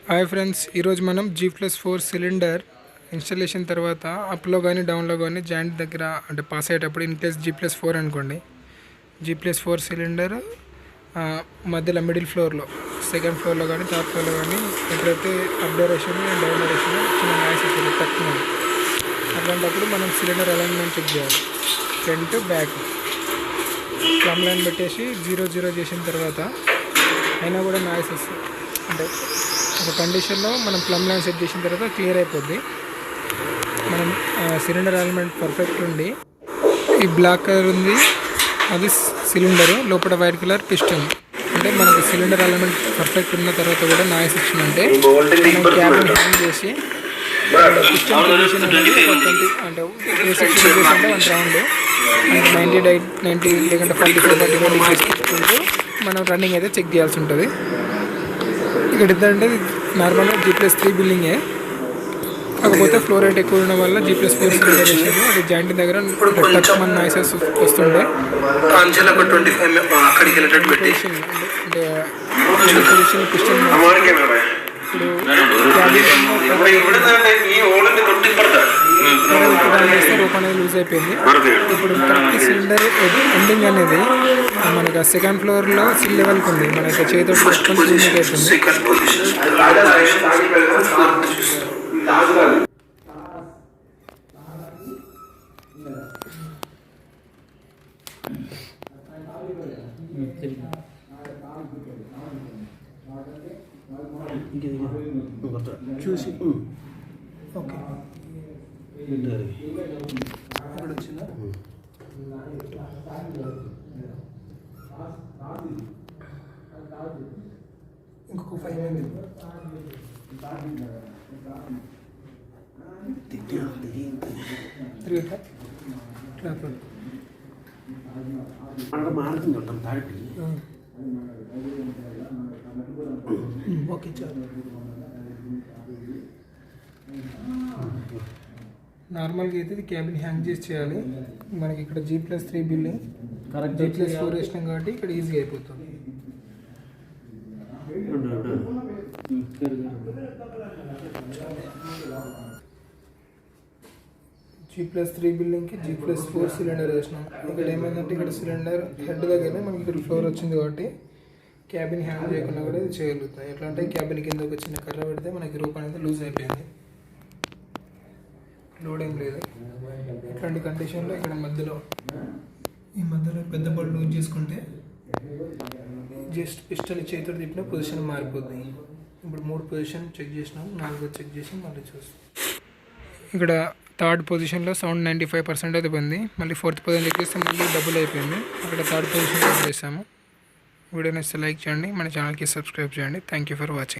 Hi friends, ఈరోజు మనం G+4 cylinder installation తర్వాత అప్లో కానీ డౌన్లో కానీ జాయింట్ దగ్గర అంటే పాస్ అయ్యేటప్పుడు ఇన్ కేస్ G+4 అనుకోండి, G+4 సిలిండర్ మధ్యలో మిడిల్ ఫ్లోర్లో సెకండ్ ఫ్లోర్లో కానీ థర్డ్ ఫ్లోర్లో కానీ ఎప్పుడైతే up direction and down direction చిన్న నాయిస్ వస్తుంది తక్కువ. అట్లాంటప్పుడు మనం సిలిండర్ అలైన్మెంట్ చెక్ చేయాలి. ఫ్రంట్ బ్యాక్ ప్లమ్ లైన్ పెట్టేసి 0 చేసిన తర్వాత అయినా కూడా నాయిస్ వస్తుంది. అంటే ఒక కండిషన్లో మనం ప్లమ్ లైన్ సెట్ చేసిన తర్వాత క్లియర్ అయిపోద్ది. మనం సిలిండర్ అలైన్మెంట్ పర్ఫెక్ట్ ఉండి, ఈ బ్లాక్ కలర్ ఉంది అది సిలిండరు, లోపల వైట్ కలర్ పిస్టన్. అంటే మనకు సిలిండర్ అలైన్మెంట్ పర్ఫెక్ట్ ఉన్న తర్వాత కూడా నాయిస్ వచ్చిందంటే మనం క్యాబిన్ హ్యాంగ్ చేసి పిస్టన్ పొజిషన్ అనేది ఒక 20 అంటే 360 అంటే 1 రౌండ్ 90 లేకుంటే 45 డిగ్రీస్ పెట్టుకుంటూ మనం రన్నింగ్ అయితే చెక్ చేయాల్సి ఉంటుంది. ఇక్కడ ఏంటంటే నార్మల్గా G+3 బిల్డింగే, కాకపోతే ఫ్లోర్ రేట్ ఎక్కువ ఉండడం వల్ల G+4 సిలిండర్ వేసాము. అది జాయింట్ దగ్గర టచ్ మన నాయిసెస్ వస్తుండే. పొజిషన్ పిస్టన్ రూప్ అనేది లూజ్ అయిపోయింది. ఇప్పుడు కరెక్ట్ సిలిండర్ ఎండింగ్ అనేది మనకు సెకండ్ ఫ్లోర్లో సిల్ లెవెల్కి ఉంది. మనకి చేతితో పట్టుకొని క్లీనింగ్ అవుతుంది. చూసి ఓకే ఇప్పుడు వచ్చిందా? ఇంకొక 5 minutes ఓకే చాలు. నార్మల్గా అయితే ఇది క్యాబిన్ హ్యాంగ్ చేసి చేయాలి. మనకి ఇక్కడ G+3 బిల్డింగ్ G+4 వేసినాం కాబట్టి ఇక్కడ ఈజీగా అయిపోతుంది. G+3 బిల్డింగ్కి G+4 సిలిండర్ వేసినాం. ఇక్కడ ఏమైందంటే ఇక్కడ సిలిండర్ హెడ్ దగ్గరనే మనకి ఇక్కడ ఫ్లోర్ వచ్చింది కాబట్టి క్యాబిన్ హ్యాంగ్ చేయకుండా కూడా ఇది చేయగలుగుతాయి. ఎట్లా అంటే క్యాబిన్ కింద ఒక చిన్న కర్ర పెడితే మనకి రూప్ అనేది లూజ్ అయిపోయింది, లోడ్ ఏం లేదు. ఇట్లాంటి కండిషన్లో ఇక్కడ మధ్యలో ఈ మధ్యలో పెద్ద బోల్ట్ లూజ్ చేసుకుంటే జస్ట్ పిస్టన్ చేతితో తిప్పిన పొజిషన్ మారిపోద్ది. ఇప్పుడు 3 పొజిషన్ చెక్ చేసినాం, 4 చెక్ చేసి మళ్ళీ చూస్తాం. ఇక్కడ థర్డ్ పొజిషన్లో సౌండ్ 95% అయితే పోయింది. మళ్ళీ 4th పొజిషన్ చెక్ చేస్తే మళ్ళీ డబుల్ అయిపోయింది. అక్కడ థర్డ్ పొజిషన్ చెక్ చేసాము. వీడియో నచ్చితే లైక్ చేయండి, మన ఛానల్కి సబ్స్క్రైబ్ చేయండి. Thank you for watching.